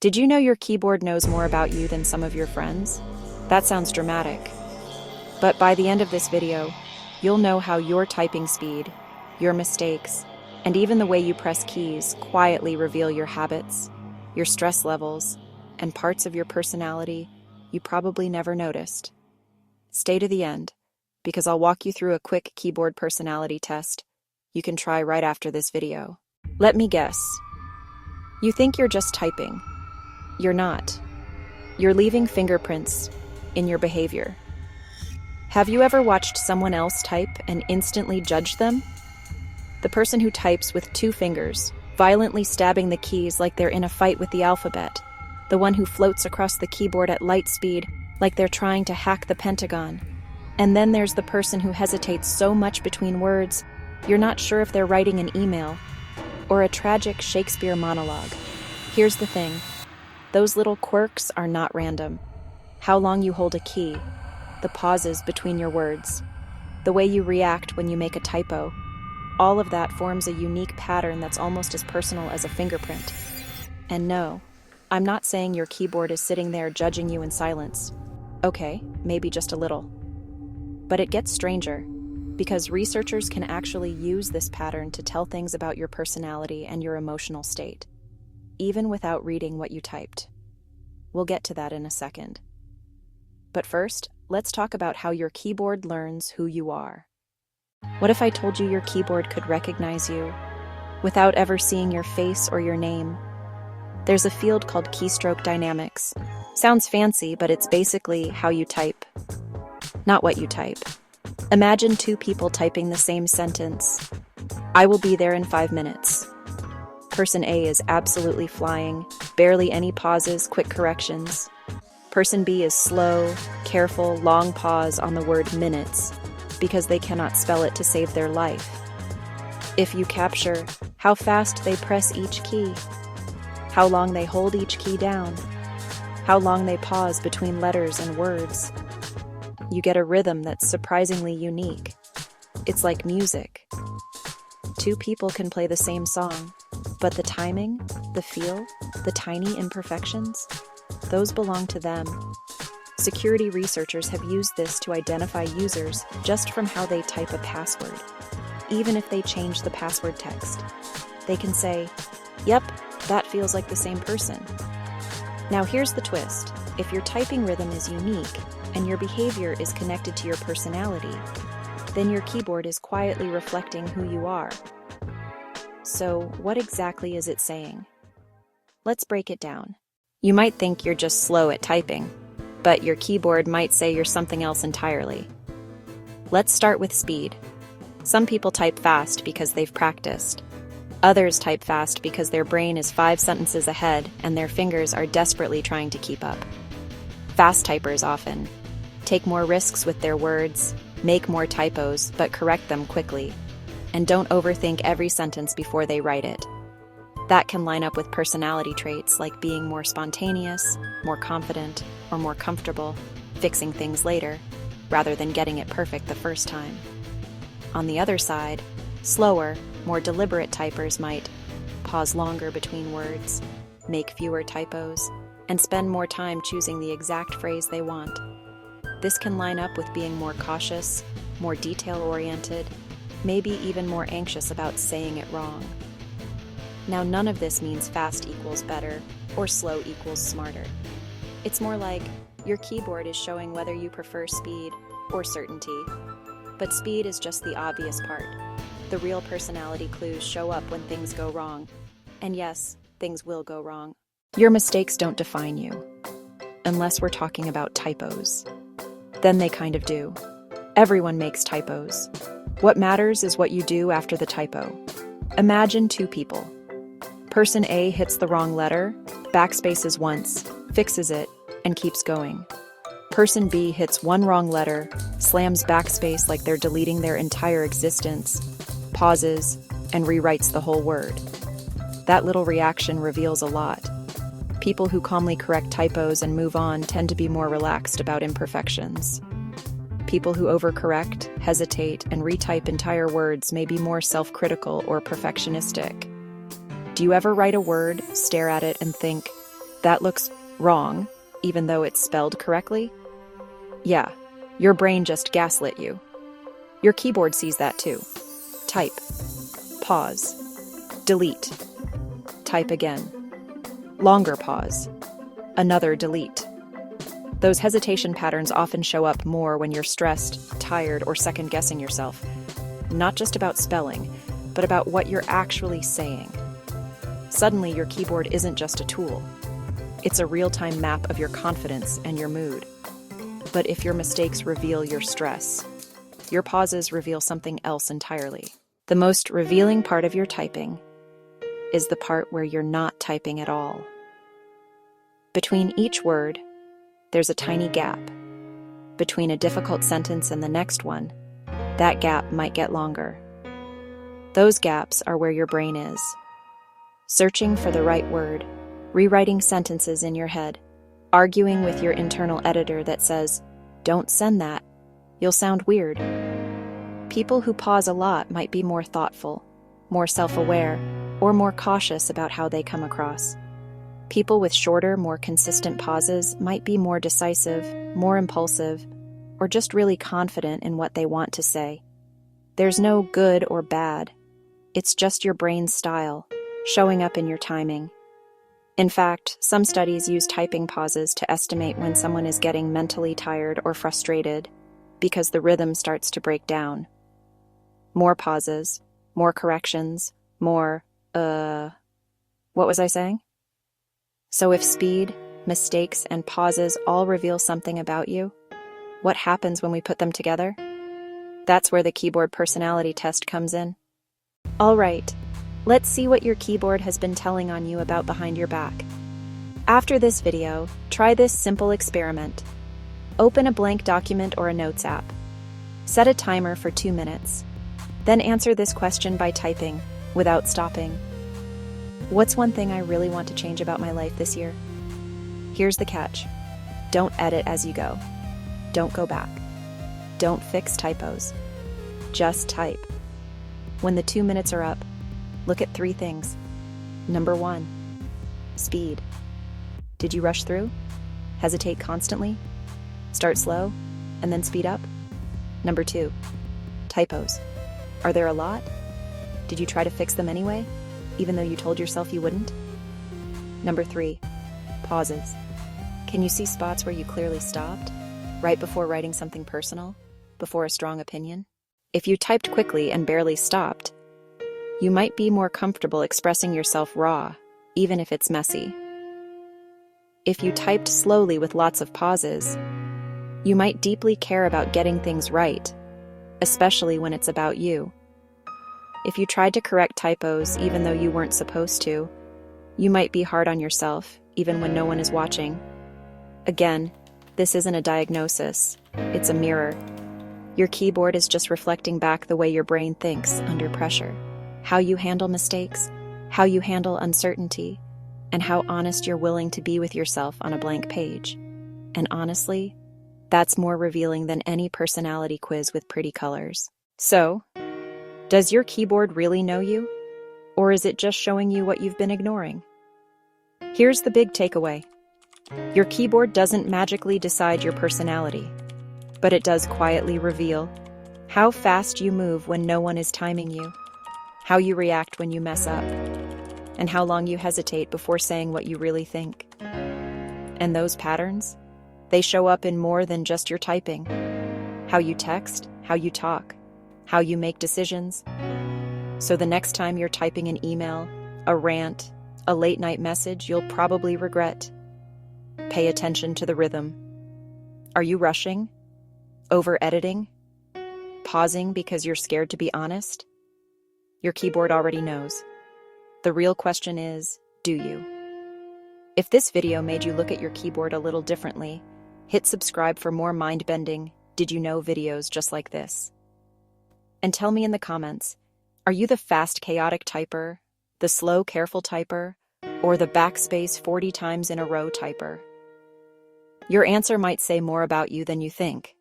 Did you know your keyboard knows more about you than some of your friends? That sounds dramatic. But by the end of this video, you'll know how your typing speed, your mistakes, and even the way you press keys quietly reveal your habits, your stress levels, and parts of your personality you probably never noticed. Stay to the end, because I'll walk you through a quick keyboard personality test you can try right after this video. Let me guess. You think you're just typing. You're not. You're leaving fingerprints in your behavior. Have you ever watched someone else type and instantly judged them? The person who types with 2 fingers, violently stabbing the keys like they're in a fight with the alphabet. The one who floats across the keyboard at light speed like they're trying to hack the Pentagon. And then there's the person who hesitates so much between words, you're not sure if they're writing an email or a tragic Shakespeare monologue. Here's the thing. Those little quirks are not random. How long you hold a key, the pauses between your words, the way you react when you make a typo, all of that forms a unique pattern that's almost as personal as a fingerprint. And no, I'm not saying your keyboard is sitting there judging you in silence. Okay, maybe just a little. But it gets stranger, because researchers can actually use this pattern to tell things about your personality and your emotional state, even without reading what you typed. We'll get to that in a second. But first, let's talk about how your keyboard learns who you are. What if I told you your keyboard could recognize you without ever seeing your face or your name? There's a field called keystroke dynamics. Sounds fancy, but it's basically how you type, not what you type. Imagine 2 people typing the same sentence. I will be there in 5 minutes. Person A is absolutely flying, barely any pauses, quick corrections. Person B is slow, careful, long pause on the word minutes, because they cannot spell it to save their life. If you capture how fast they press each key, how long they hold each key down, how long they pause between letters and words, you get a rhythm that's surprisingly unique. It's like music. 2 people can play the same song, but the timing, the feel, the tiny imperfections, those belong to them. Security researchers have used this to identify users just from how they type a password. Even if they change the password text, they can say, yep, that feels like the same person. Now here's the twist. If your typing rhythm is unique and your behavior is connected to your personality, then your keyboard is quietly reflecting who you are. So what exactly is it saying? Let's break it down. You might think you're just slow at typing, but your keyboard might say you're something else entirely. Let's start with speed. Some people type fast because they've practiced. Others type fast because their brain is 5 sentences ahead and their fingers are desperately trying to keep up. Fast typers often take more risks with their words, make more typos, but correct them quickly, and don't overthink every sentence before they write it. That can line up with personality traits like being more spontaneous, more confident, or more comfortable fixing things later, rather than getting it perfect the first time. On the other side, slower, more deliberate typers might pause longer between words, make fewer typos, and spend more time choosing the exact phrase they want. This can line up with being more cautious, more detail-oriented, maybe even more anxious about saying it wrong. Now, none of this means fast equals better or slow equals smarter. It's more like your keyboard is showing whether you prefer speed or certainty. But speed is just the obvious part. The real personality clues show up when things go wrong. And yes, things will go wrong. Your mistakes don't define you, unless we're talking about typos. Then they kind of do. Everyone makes typos. What matters is what you do after the typo. Imagine 2 people. Person A hits the wrong letter, backspaces once, fixes it, and keeps going. Person B hits 1 wrong letter, slams backspace like they're deleting their entire existence, pauses, and rewrites the whole word. That little reaction reveals a lot. People who calmly correct typos and move on tend to be more relaxed about imperfections. People who overcorrect, hesitate, and retype entire words may be more self-critical or perfectionistic. Do you ever write a word, stare at it, and think, That looks wrong, even though it's spelled correctly? Yeah, your brain just gaslit you. Your keyboard sees that too. Type. Pause. Delete. Type again. Longer pause. Another delete. Those hesitation patterns often show up more when you're stressed, tired, or second-guessing yourself. Not just about spelling, but about what you're actually saying. Suddenly, your keyboard isn't just a tool. It's a real-time map of your confidence and your mood. But if your mistakes reveal your stress, your pauses reveal something else entirely. The most revealing part of your typing is the part where you're not typing at all. Between each word, there's a tiny gap. Between a difficult sentence and the next one, that gap might get longer. Those gaps are where your brain is, searching for the right word, rewriting sentences in your head, arguing with your internal editor that says, "Don't send that, you'll sound weird." People who pause a lot might be more thoughtful, more self-aware, or more cautious about how they come across. People with shorter, more consistent pauses might be more decisive, more impulsive, or just really confident in what they want to say. There's no good or bad. It's just your brain's style, showing up in your timing. In fact, some studies use typing pauses to estimate when someone is getting mentally tired or frustrated, because the rhythm starts to break down. More pauses, more corrections, more, what was I saying? So if speed, mistakes, and pauses all reveal something about you, what happens when we put them together? That's where the keyboard personality test comes in. All right, let's see what your keyboard has been telling on you about behind your back. After this video, try this simple experiment. Open a blank document or a notes app. Set a timer for 2 minutes. Then answer this question by typing, without stopping. What's one thing I really want to change about my life this year? Here's the catch. Don't edit as you go. Don't go back. Don't fix typos. Just type. When the 2 minutes are up, look at 3 things. Number 1, speed. Did you rush through? Hesitate constantly? Start slow and then speed up? Number 2, typos. Are there a lot? Did you try to fix them anyway, even though you told yourself you wouldn't? Number 3, pauses. Can you see spots where you clearly stopped? Right before writing something personal? Before a strong opinion? If you typed quickly and barely stopped, you might be more comfortable expressing yourself raw, even if it's messy. If you typed slowly with lots of pauses, you might deeply care about getting things right, especially when it's about you. If you tried to correct typos even though you weren't supposed to, you might be hard on yourself, even when no one is watching. Again, this isn't a diagnosis, it's a mirror. Your keyboard is just reflecting back the way your brain thinks under pressure. How you handle mistakes, how you handle uncertainty, and how honest you're willing to be with yourself on a blank page. And honestly, that's more revealing than any personality quiz with pretty colors. So, does your keyboard really know you? Or is it just showing you what you've been ignoring? Here's the big takeaway. Your keyboard doesn't magically decide your personality, but it does quietly reveal how fast you move when no one is timing you, how you react when you mess up, and how long you hesitate before saying what you really think. And those patterns, they show up in more than just your typing. How you text, how you talk, how you make decisions. So the next time you're typing an email, a rant, a late-night message you'll probably regret, pay attention to the rhythm. Are you rushing? Over-editing? Pausing because you're scared to be honest? Your keyboard already knows. The real question is, do you? If this video made you look at your keyboard a little differently, hit subscribe for more mind-bending, did you know videos just like this. And tell me in the comments, are you the fast, chaotic typer, the slow, careful typer, or the backspace 40 times in a row typer? Your answer might say more about you than you think.